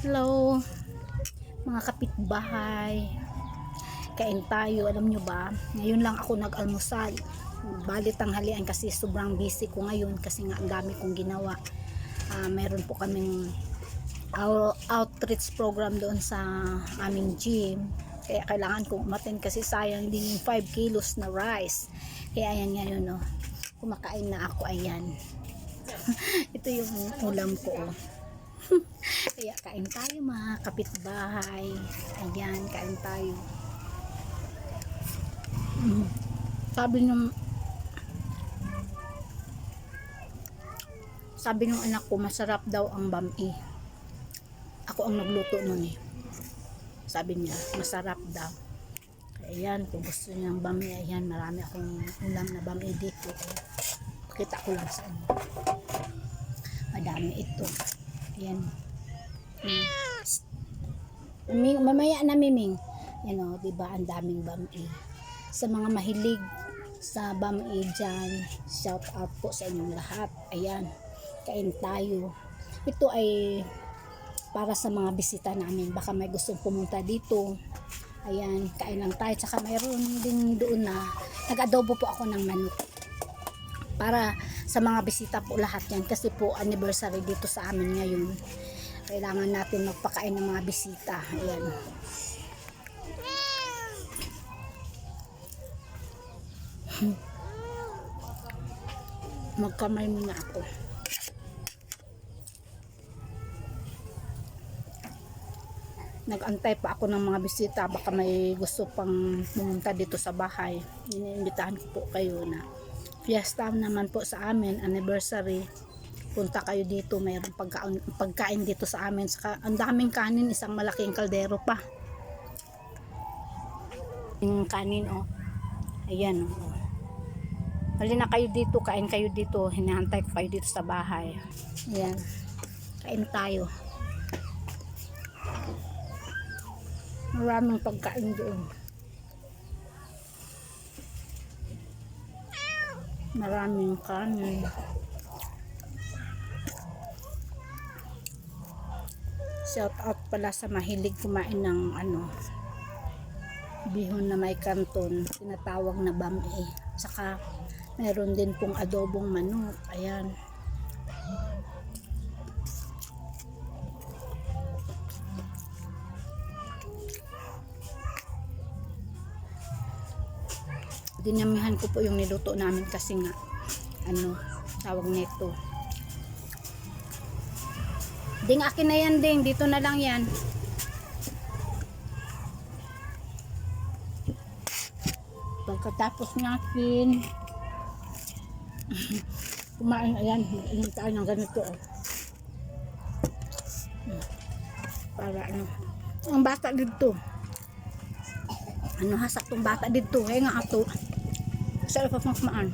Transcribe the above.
Hello mga kapitbahay, kain tayo. Alam nyo ba, ngayon lang ako nag-almusal, bali tanghalian kasi sobrang busy ko ngayon kasi nga ang dami kong ginawa. Meron po kaming outreach program doon sa aming gym, kaya kailangan kong umattend kasi sayang din yung 5 kilos na rice. Kaya ayan ngayon, no, kumakain na ako. Ayan ito yung ulam ko, oh. Kaya kain tayo mga kapitbahay. Ayan, kain tayo. Sabi nung anak ko, masarap daw ang bami. Ako ang nagluto nun eh. Sabi niya, masarap daw. Ayan, kung gusto niya ng bami, ayan, marami akong ulam na bami dito. Pakita ko lang sa inyo. Madami ito. Ayan. Mamaya na, Miming. Yan o, diba, ang daming bami. Sa mga mahilig sa bami dyan, shout out po sa inyong lahat. Ayan, kain tayo. Ito ay para sa mga bisita namin. Baka may gustong pumunta dito. Ayan, kain lang tayo. Tsaka mayroon din doon na nag-adobo po ako ng manok. Para sa mga bisita po lahat yan. Kasi po anniversary dito sa amin ngayon. Kailangan natin magpakain ng mga bisita. Ayan. Magkamay muna ako. Nag-antay pa ako ng mga bisita. Baka may gusto pang pumunta dito sa bahay. Iniimbitahan ko po kayo na fiesta naman po sa amin, anniversary. Punta kayo dito, mayroong pagkain dito sa amin. Saka ang daming kanin, isang malaking kaldero pa. Yung kanin, oh. Ayan, oh. Hali na kayo dito, kain kayo dito. Hinahantay ko kayo dito sa bahay. Ayan, kain tayo. Maraming pagkain doon. Maraming kanin. Shout out pala sa mahilig kumain ng bihon na may kanton, tinatawag na bami. Saka meron din pong adobong manok. Ayan. Dinamihan ko po yung niluto namin kasi nga tawag nito. Ding, akin na yan, Ding. Dito na lang yan. Pagkatapos natin kumain, ayan, inom tayo ng ganito, oh. Para ang bata dito. Hasak tong bata dito. Kaya nga ato. Sarap pa kumaan.